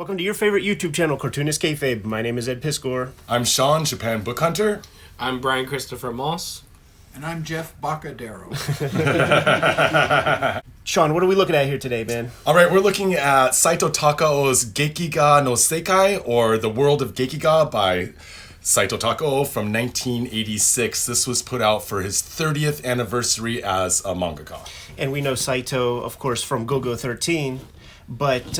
Welcome to your favorite YouTube channel, Cartoonist Kayfabe. My name is Ed Piscor. I'm Sean, Japan Book Hunter. I'm Brian Christopher Moss. And I'm Jeff Bacadero. Sean, what are we looking at here today, man? All right, we're looking at Saito Takao's Gekiga no Sekai, or The World of Gekiga by Saito Takao from 1986. This was put out for his 30th anniversary as a mangaka. And we know Saito, of course, from Golgo 13, but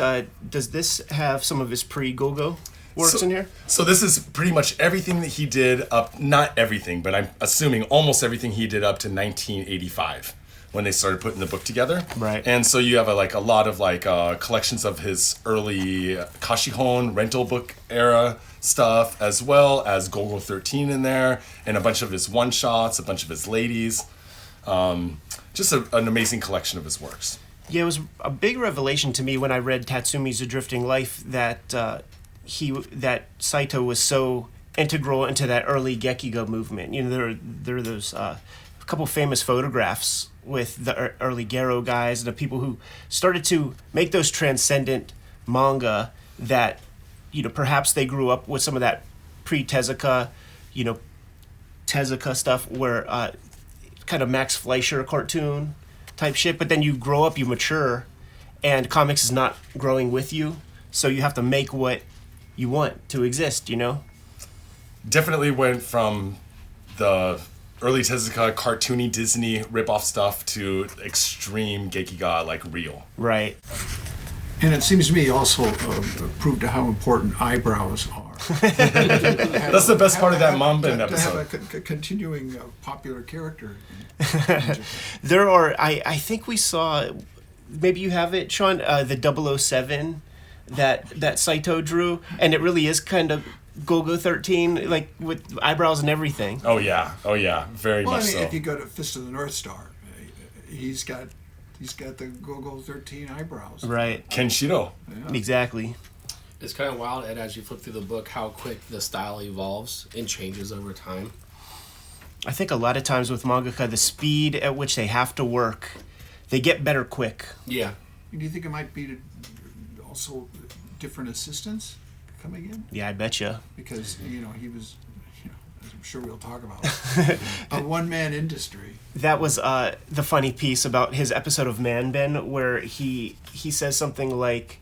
does this have some of his pre-Golgo works in here? So this is pretty much everything that he did up, not everything, but I'm assuming almost everything he did up to 1985 when they started putting the book together. Right. And so you have a lot of collections of his early Kashihon rental book era stuff, as well as Golgo 13 in there, and a bunch of his one-shots, a bunch of his ladies. Just an amazing collection of his works. Yeah, it was a big revelation to me when I read Tatsumi's A Drifting Life that that Saito was so integral into that early Gekiga movement. You know, there are those a couple famous photographs with the early Gero guys, the people who started to make those transcendent manga that, you know, perhaps they grew up with some of that pre-Tezuka, you know, Tezuka stuff where kind of Max Fleischer cartoon type shit, but then you grow up, you mature, and comics is not growing with you, so you have to make what you want to exist, you know? Definitely went from the early Tezuka cartoony Disney ripoff stuff to extreme Gekiga, like real. Right. And it seems to me also proved how important eyebrows are. That's the best part of that Mamba episode. To have a continuing popular character. There are, I think we saw, maybe you have it, Sean, the 007 that Saito drew, and it really is kind of Golgo 13, like with eyebrows and everything. Oh yeah, very much so. If you go to Fist of the North Star, he's got the Golgo 13 eyebrows. Right. Kenshiro. Yeah. Exactly. It's kind of wild, Ed, as you flip through the book, how quick the style evolves and changes over time. I think a lot of times with mangaka, the speed at which they have to work, they get better quick. Yeah. Do you think it might be also different assistants coming in? Yeah, I betcha. Because, he was, as I'm sure we'll talk about, a one-man industry. That was the funny piece about his episode of Man Ben, where he says something like,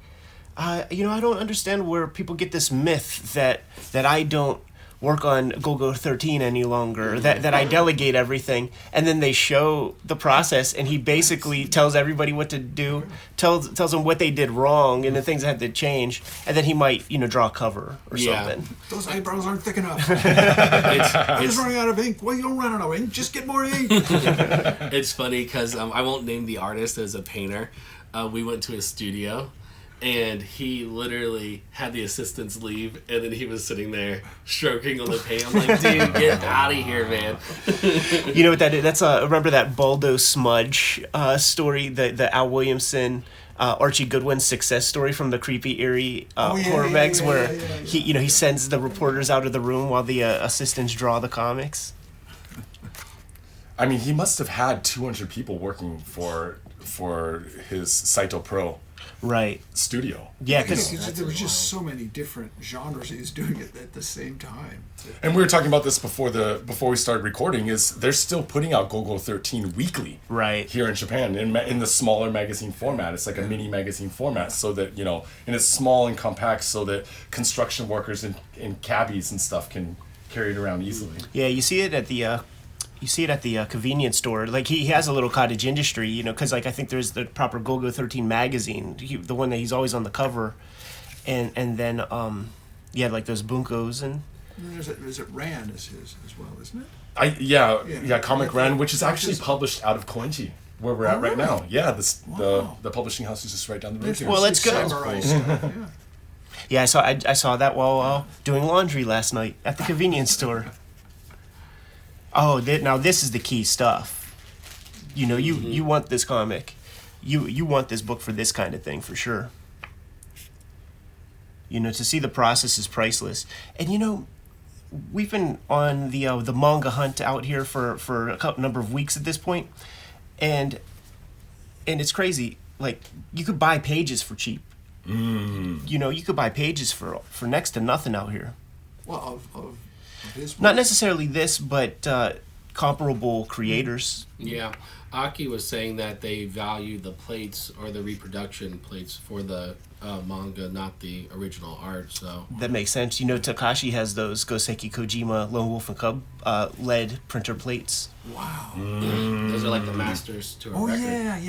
I don't understand where people get this myth that I don't work on Golgo 13 any longer, that I delegate everything, and then they show the process, and he basically tells everybody what to do, tells them what they did wrong and the things that had to change, and then he might, draw a cover or something. Those eyebrows aren't thick enough. I'm just running out of ink. Well, you don't run out of ink, just get more ink. It's funny because I won't name the artist as a painter. We went to his studio, and he literally had the assistants leave, and then he was sitting there stroking on the paint. I'm like, dude, get out of here, man. You know what that is? That's remember that Baldo Smudge story, the Al Williamson, Archie Goodwin success story from the Creepy Eerie horror mags, where he sends the reporters out of the room while the assistants draw the comics. I mean, he must have had 200 people working for his Saito Pro. Right. Studio. Yeah, because there were just so many different genres he was doing it at the same time. And we were talking about this before we started recording. Is they're still putting out Golgo 13 weekly, right, here in Japan in the smaller magazine format. It's like a mini magazine format, so that and it's small and compact, so that construction workers and cabbies and stuff can carry it around easily. Yeah, you see it at the. Convenience store. Like, he has a little cottage industry, because, I think there's the proper Golgo 13 magazine, the one that he's always on the cover. And then, like those bunkos and... Is it Ran is his as well, isn't it? Comic Ran, which is actually published out of Koenji, where we're at right now. Yeah, the publishing house is just right down the road here. Well, let's go. Yeah, I saw that while doing laundry last night at the convenience store. Oh, now this is the key stuff. You want this comic. You want this book for this kind of thing, for sure. To see the process is priceless. And, we've been on the manga hunt out here for a number of weeks at this point. And it's crazy. Like, you could buy pages for cheap. You know, you could buy pages for next to nothing out here. Well, of his Not work. necessarily this, but comparable creators. Yeah, Aki was saying that they value the plates or the reproduction plates for the manga, not the original art. So That makes sense. You know, Takashi has those Goseki Kojima Lone Wolf and Cub lead printer plates. Wow. those are like the masters to a Oh record. yeah.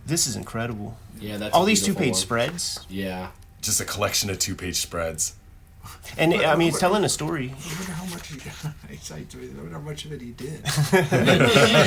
This is incredible. Yeah, that's All a these beautiful two-page one. spreads. Yeah, Just a collection of 2-page spreads. And, I mean, it's telling a story. I wonder how much I wonder how much of it he did.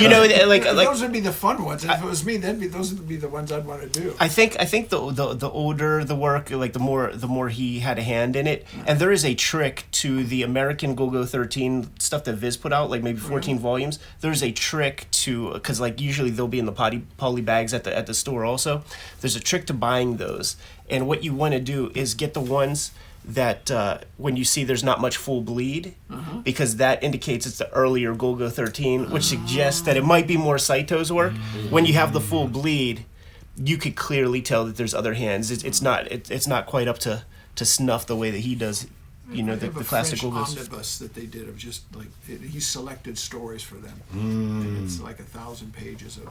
You know, like Those would be the fun ones. If it was me, those would be the ones I'd want to do. I think the older the work, like the more he had a hand in it. And there is a trick to the American Golgo 13 stuff that Viz put out, like maybe 14 volumes. There's a trick to, because like usually they'll be in the poly bags at the store also. There's a trick to buying those. And what you want to do is get the ones that when you see there's not much full bleed, because that indicates it's the earlier Golgo 13, which suggests that it might be more Saito's work. When you have the full bleed, you could clearly tell that there's other hands. It's not quite up to snuff the way that he does. You know, They the have a classic French Golgos. omnibus that they did of just like he selected stories for them. And it's like 1,000 pages of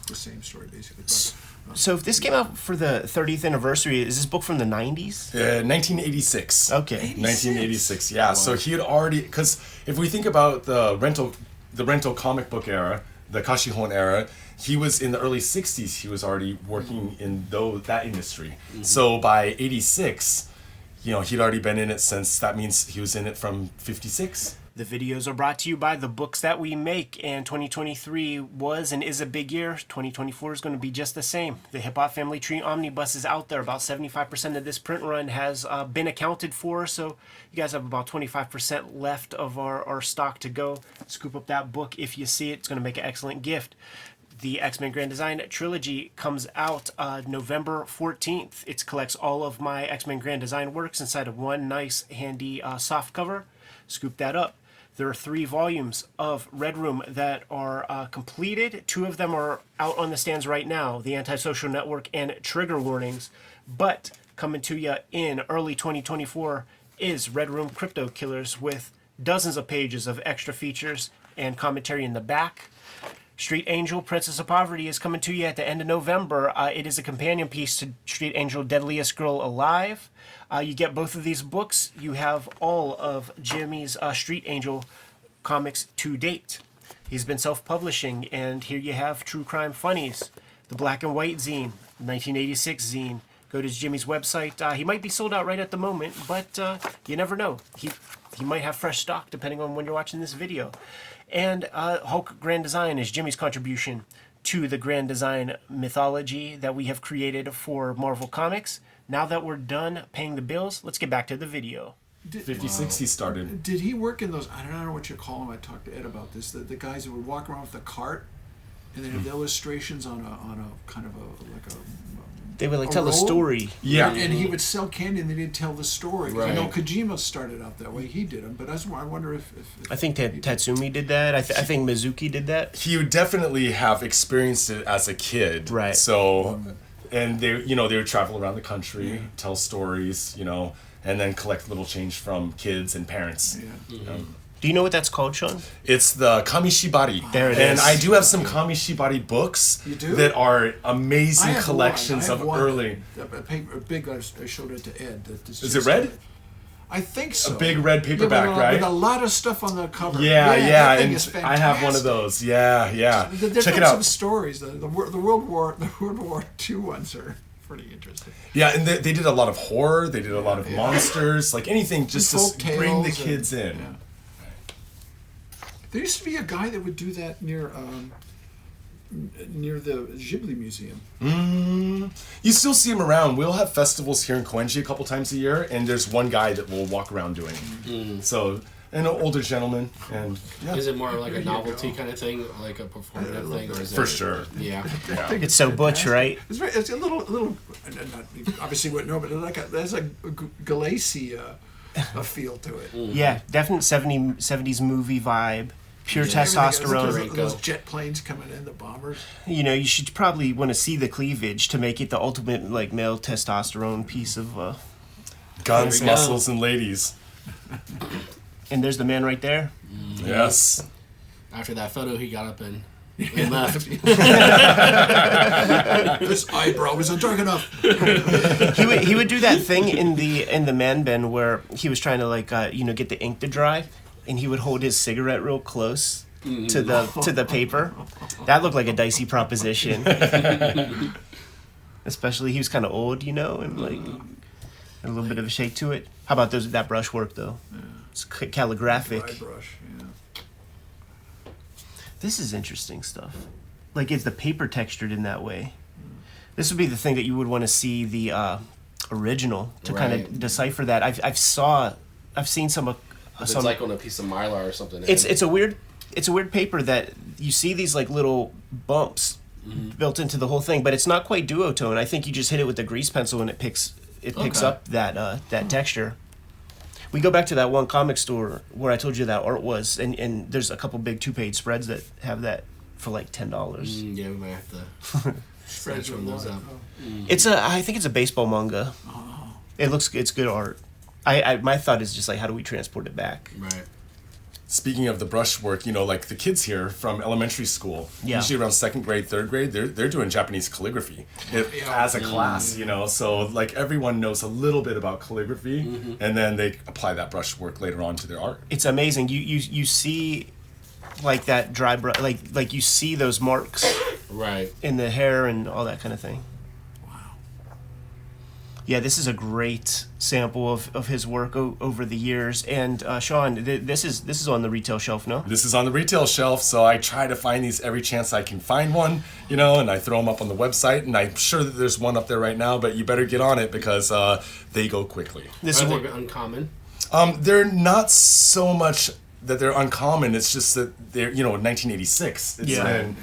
the same story basically. But, So if this came out for the 30th anniversary, is this book from the 90s? 1986. Okay. 1986. Yeah. So he had already, because if we think about the rental comic book era, the Kashihon era, he was in the early 60s. He was already working in that industry. So by 86, you know, he'd already been in it since. That means he was in it from 56. The videos are brought to you by the books that we make, and 2023 was and is a big year. 2024 is going to be just the same. The Hip Hop Family Tree Omnibus is out there. About 75% of this print run has been accounted for, so you guys have about 25% left of our stock to go. Scoop up that book if you see it. It's going to make an excellent gift. The X-Men Grand Design Trilogy comes out November 14th. It collects all of my X-Men Grand Design works inside of one nice, handy soft cover. Scoop that up. There are 3 volumes of Red Room that are completed. 2 of them are out on the stands right now, The Antisocial Network and Trigger Warnings. But coming to you in early 2024 is Red Room Crypto Killers with dozens of pages of extra features and commentary in the back. Street Angel, Princess of Poverty is coming to you at the end of November. It is a companion piece to Street Angel, Deadliest Girl Alive. You get both of these books. You have all of Jimmy's Street Angel comics to date. He's been self-publishing, and here you have True Crime Funnies, the Black and White zine, 1986 zine. Go to Jimmy's website. He might be sold out right at the moment, but you never know. He might have fresh stock depending on when you're watching this video. And Hulk Grand Design is Jimmy's contribution to the Grand Design mythology that we have created for Marvel Comics. Now that we're done paying the bills, let's get back to the video. 56 he started. Did he work in those? I don't know what you call them. I talked to Ed about this. The guys that would walk around with a cart, and then have the illustrations on a kind of a They would like A tell a roll? story. Yeah. And he would sell candy, and then he'd tell the story. I know Right. Kojima started out that way. He did them, but I wonder if I think Tatsumi did that. I think Mizuki did that. He would definitely have experienced it as a kid. Right. So, and they would travel around the country, tell stories, and then collect little change from kids and parents. Do you know what that's called, Sean? It's the Kamishibari. There it and is. I do have some Kamishibari books You do? that are I amazing have collections one. I have of one. early. A big. I showed it to Ed. Is it red? I think so. A big red paperback, with right? With a lot of stuff on the cover. Yeah, that thing and is I have one of fantastic. those. Yeah. There's Check it been some out. stories. The World War II ones are pretty interesting. Yeah, and they did a lot of horror. They did a lot of monsters, like anything just Folk to bring the tales kids and- in. yeah. There used to be a guy that would do that near the Ghibli Museum. You still see him around. We'll have festivals here in Koenji a couple times a year, and there's one guy that will walk around doing it. So, an older gentleman, and yeah, Is it more like a There you novelty go. kind of thing, like a performative thing, or is for it? sure. Yeah. Yeah. It's so butch, right? It's a little. Not, obviously, wouldn't know, but there's a Galassi a feel to it. Yeah, definite 70s movie vibe. Pure Yeah. testosterone. Those jet planes coming in, the bombers. You know, you should probably want to see the cleavage to make it the ultimate like male testosterone piece of. Guns, There we go. muscles, and ladies. And there's the man right there. Yes. After that photo, he got up and left. This eyebrow wasn't dark enough. He would do that thing in the man bin where he was trying to like get the ink to dry, and he would hold his cigarette real close to the paper. That looked like a dicey proposition. Especially he was kind of old, and like a little bit of a shake to it. How about that brushwork though? Yeah. It's calligraphic. Dry brush, yeah. This is interesting stuff. Like, is the paper textured in that way? This would be the thing that you would want to see the original to kind Right. of decipher that. I've seen some. It's like on a piece of mylar or something. It's a weird paper that you see these like little bumps built into the whole thing, but it's not quite duotone. I think you just hit it with a grease pencil and it picks Okay. up that texture. We go back to that one comic store where I told you that art was, and there's a couple big 2-page spreads that have that for like $10. Yeah, we might have to Spreads snatch one of those with up. I think it's a baseball manga. It's good art. My thought is just like, how do we transport it back? Right. Speaking of the brushwork, like the kids here from elementary school, Yeah. usually around 2nd grade, 3rd grade, they're doing Japanese calligraphy as a class, So like everyone knows a little bit about calligraphy, and then they apply that brushwork later on to their art. It's amazing. You see like that dry brush, like you see those marks Right. in the hair and all that kind of thing. Wow. Yeah, this is a great sample of his work over the years. And Sean, this is on the retail shelf, no? This is on the retail shelf, so I try to find these every chance I can find one, and I throw them up on the website, and I'm sure that there's one up there right now, but you better get on it because they go quickly. This Are is they what, uncommon? They're not so much that they're uncommon, it's just that they're, 1986. It's Yeah. been,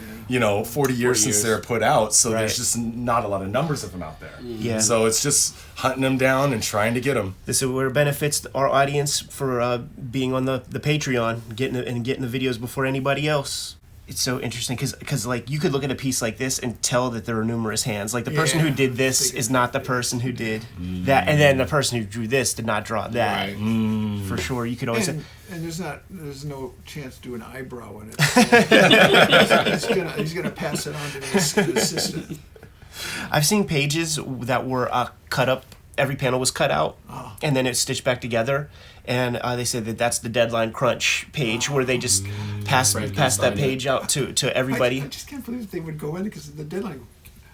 40 years since years. they're put out, so Right. there's just not a lot of numbers of them out there. Yeah. So it's just hunting them down and trying to get them. this is where it benefits our audience for being on the Patreon, getting the videos before anybody else. It's so interesting because like you could look at a piece like this and tell that there are numerous hands. Like the person who Yeah. did this is not the person who did that, and then the person who drew this did not draw that. Right. For sure, you could always. And there's no chance to do an eyebrow in it. he's gonna pass it on to his assistant. I've seen pages that were cut up. Every panel was cut out, and then it's stitched back together. And they said that that's the deadline crunch page where they just pass that Frankenstein page out to everybody. I just can't believe they would go in because the deadline.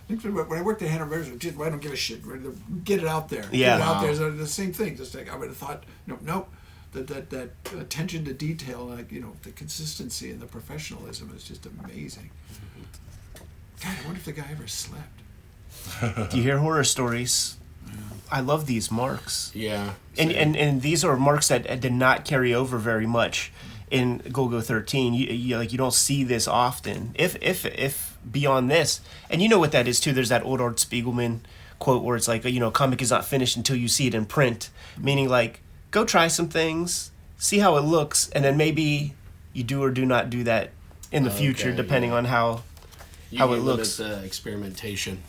I think when I worked at Hanna Brothers, I don't give a shit. Get it out there. Yeah. Get it out Wow. there. It's the same thing. Just like I would have thought. Nope. That attention to detail, the consistency and the professionalism is just amazing. God, I wonder if the guy ever slept. Do you hear horror stories? I love these marks. Yeah. And these are marks that did not carry over very much in Golgo 13. You don't see this often. If beyond this, and you know what that is too. There's that old Art Spiegelman quote where it's like, a comic is not finished until you see it in print. Meaning like, go try some things, see how it looks, and then maybe you do or do not do that in the future, Okay, depending yeah. on how You it can limit looks. the experimentation.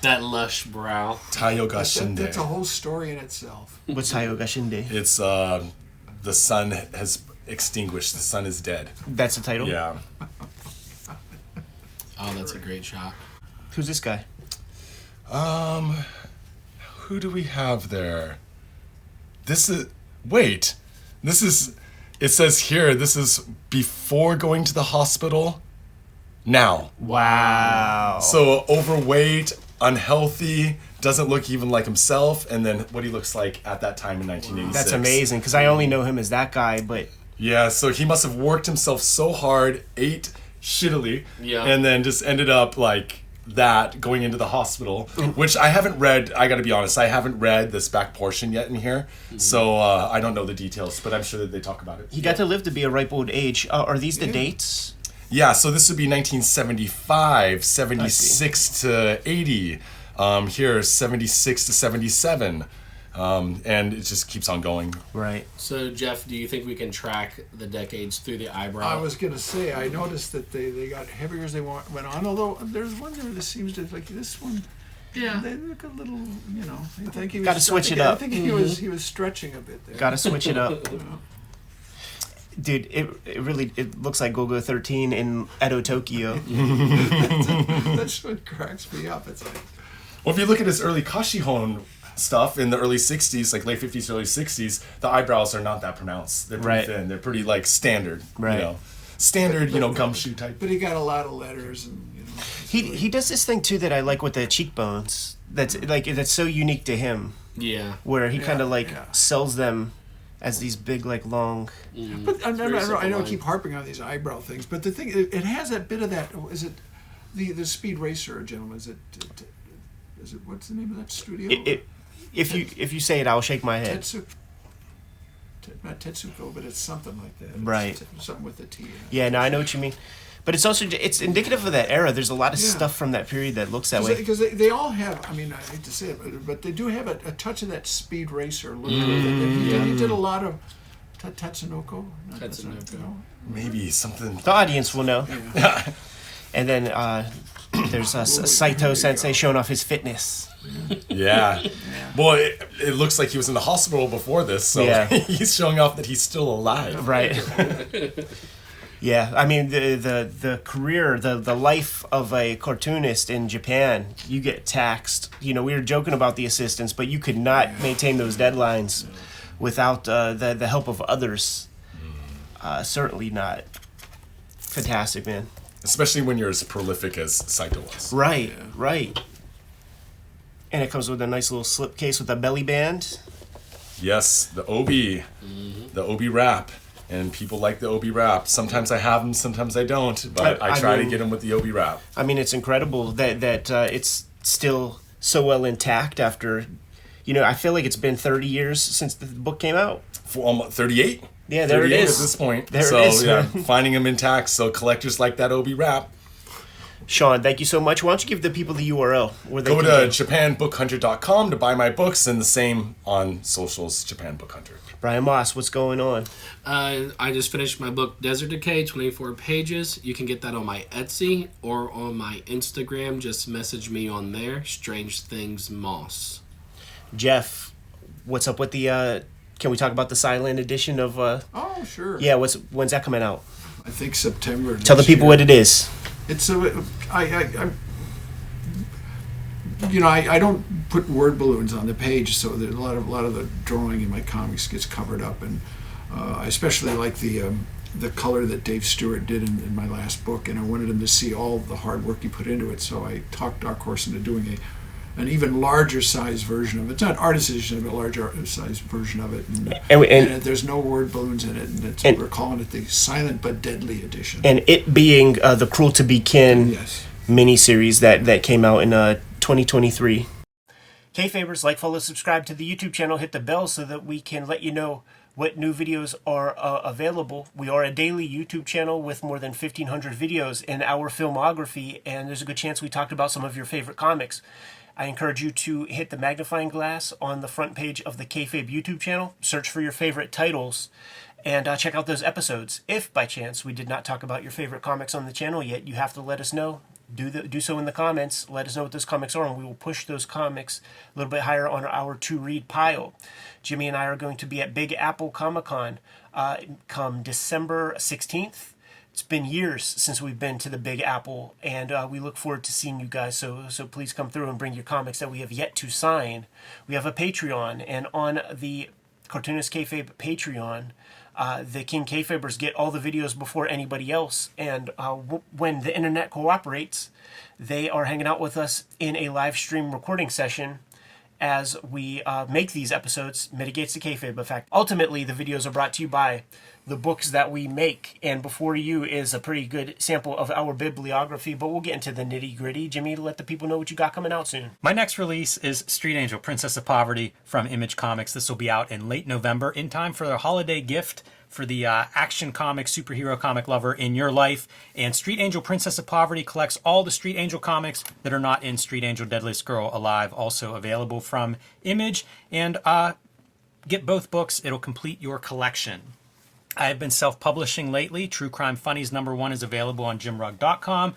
That lush brow. Taiyoga That's a Shinde. whole story in itself. What's Taiyoga Shinde? It's the sun has extinguished. The sun is dead. That's the title? Yeah. Oh, that's a great shot. Who's this guy? Who do we have there? This is wait. This is it says here this is before going to the hospital. Now. Wow. So overweight, unhealthy, doesn't look even like himself, and then what he looks like at that time in 1986. That's amazing because I only know him as that guy, but Yeah, so he must have worked himself so hard, ate shittily, Yeah. and then just ended up like that going into the hospital, which I haven't read. I got to be honest, I haven't read this back portion yet in here, so I don't know the details, but I'm sure that they talk about it. he got to live to be a ripe old age. Are these the Yeah. dates? Yeah, so this would be 1975, 76 to 80. Here, 76 to 77. And it just keeps on going. Right. So, Jeff, do you think we can track the decades through the eyebrow? I was going to say, I noticed that they got heavier as they went on, although there's one there that seems to, like this one, Yeah. they look a little, I think he was... Gotta switch it up. I think he was stretching a bit there. Got to switch it up. Dude, it really looks like Golgo 13 in Edo, Tokyo. That's what cracks me up. It's like... Well, if you look at his early Kashihon stuff in the early 60s, like late 50s, early 60s, the eyebrows are not that pronounced. They're pretty thin. They're pretty, like, standard. Right. Standard, gumshoe type. But he got a lot of letters and, He does this thing, too, that I like with the cheekbones. That's so unique to him. Yeah. Where he kind of, yeah. sells them as these big, long... But I know I keep harping on these eyebrow things, but the thing, it has that bit of that, is it the Speed Racer gentleman, is it what's the name of that studio? If you say it, I'll shake my head. Not Tetsuko, but it's something like that. Right. It's something with a T. Yeah, no, I know what you mean. But it's also, it's indicative of that era. There's a lot of stuff from that period that looks that way. Because they all have, I mean, I hate to say it, but they do have a touch of that Speed Racer look. He did a lot of Tatsunoko. Not Tatsunoko. Maybe something. The audience will know. Yeah. And then there's Saito Sensei showing off his fitness. Yeah. Boy, it looks like he was in the hospital before this, so he's showing off that he's still alive. Right. Yeah, I mean the career, the life of a cartoonist in Japan, you get taxed. We were joking about the assistants, but you could not maintain those deadlines without the help of others. Certainly not. Fantastic, man. Especially when you're as prolific as Saito was. Right, right. And it comes with a nice little slipcase with a belly band. Yes, the obi, the obi wrap. And people like the obi wrap. Sometimes I have them, sometimes I don't. But I try to get them with the obi wrap. I mean, it's incredible that it's still so well intact after, I feel like it's been 30 years since the book came out. For almost 38? Yeah, there it is. At this point. There it is. Yeah, finding them intact. So collectors like that obi wrap. Sean, thank you so much. Why don't you give the people the URL? Where they go to japanbookhunter.com to buy my books, and the same on socials, Japan Book Hunter. Brian Moss, what's going on? I just finished my book, Desert Decay, 24 pages. You can get that on my Etsy or on my Instagram. Just message me on there, Strange Things Moss. Jeff, what's up with the... can we talk about the silent edition of... Oh, sure. Yeah, when's that coming out? I think September. Tell the people what it is. It's I don't put word balloons on the page, so that a lot of the drawing in my comics gets covered up, and I especially like the color that Dave Stewart did in my last book, and I wanted him to see all the hard work he put into it. So I talked Dark Horse into doing an even larger size version of it. It's not artist edition, but a larger size version of it. And there's no word balloons in it, and we're calling it the Silent but Deadly edition. And it being the Cruel to Be Kin miniseries that came out in 2023. Kayfabers, like, follow, subscribe to the YouTube channel, hit the bell so that we can let you know what new videos are available. We are a daily YouTube channel with more than 1,500 videos in our filmography, and there's a good chance we talked about some of your favorite comics. I encourage you to hit the magnifying glass on the front page of the Kayfabe YouTube channel, search for your favorite titles, and check out those episodes. If, by chance, we did not talk about your favorite comics on the channel yet, you have to let us know. Do so in the comments. Let us know what those comics are, and we will push those comics a little bit higher on our to-read pile. Jimmy and I are going to be at Big Apple Comic-Con come December 16th. It's been years since we've been to the Big Apple, and we look forward to seeing you guys. So please come through and bring your comics that we have yet to sign. We have a Patreon, and on the Cartoonist Kayfabe Patreon, the King Kayfabers get all the videos before anybody else. And when the internet cooperates, they are hanging out with us in a live stream recording session as we make these episodes. Mitigates the kayfabe effect. Ultimately, the videos are brought to you by the books that we make, and before you is a pretty good sample of our bibliography, but we'll get into the nitty-gritty. Jimmy, let the people know what you got coming out soon. My next release is Street Angel, Princess of Poverty from Image Comics. This will be out in late November, in time for their holiday gift for the action comic, superhero comic lover in your life. And Street Angel Princess of Poverty collects all the Street Angel comics that are not in Street Angel Deadliest Girl Alive, also available from Image. And get both books, it'll complete your collection. I have been self-publishing lately. True Crime Funnies #1 is available on jimrugg.com,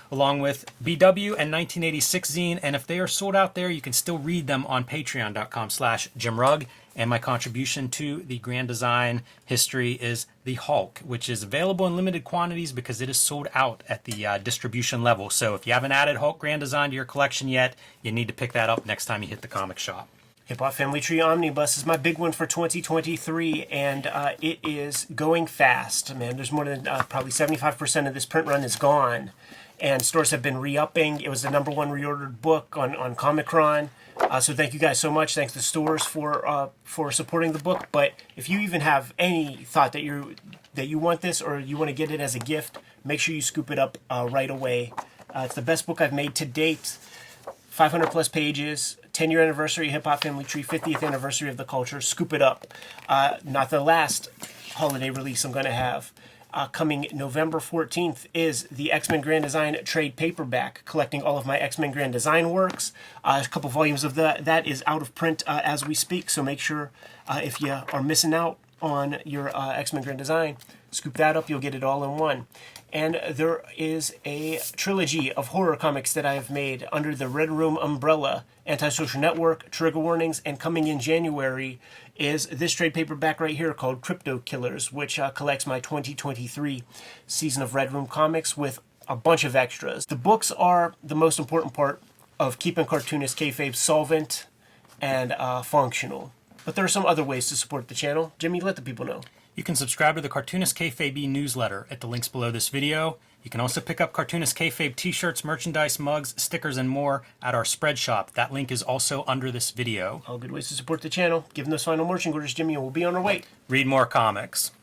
along with BW and 1986 zine. And if they are sold out there, you can still read them on patreon.com/jimrugg. And my contribution to the Grand Design history is the Hulk, which is available in limited quantities because it is sold out at the distribution level. So if you haven't added Hulk Grand Design to your collection yet, you need to pick that up next time you hit the comic shop. Hip Hop Family Tree Omnibus is my big one for 2023, and it is going fast. Man, there's more than probably 75% of this print run is gone, and stores have been re-upping. It was the #1 reordered book on Comicron, so thank you guys so much. Thanks to stores for supporting the book. But if you even have any thought that you want this or you want to get it as a gift, make sure you scoop it up right away. It's the best book I've made to date. 500 plus pages, 10-year anniversary of Hip Hop Family Tree, 50th anniversary of the culture. Scoop it up. Not the last holiday release I'm going to have. Coming November 14th is the X-Men Grand Design trade paperback, collecting all of my X-Men Grand Design works. A couple volumes of that is out of print as we speak, so make sure if you are missing out on your X-Men Grand Design, scoop that up. You'll get it all in one. And there is a trilogy of horror comics that I have made under the Red Room umbrella, Antisocial Network, Trigger Warnings, and coming in January is this trade paperback right here called Crypto Killers, which collects my 2023 season of Red Room comics with a bunch of extras. The books are the most important part of keeping Cartoonist Kayfabe solvent and functional. But there are some other ways to support the channel. Jimmy, let the people know. You can subscribe to the Cartoonist Kayfabe newsletter at the links below this video. You can also pick up Cartoonist Kayfabe t-shirts, merchandise, mugs, stickers, and more at our spread shop. That link is also under this video. All good ways to support the channel. Give them those final marching orders, Jimmy, and we'll be on our way. Read more comics.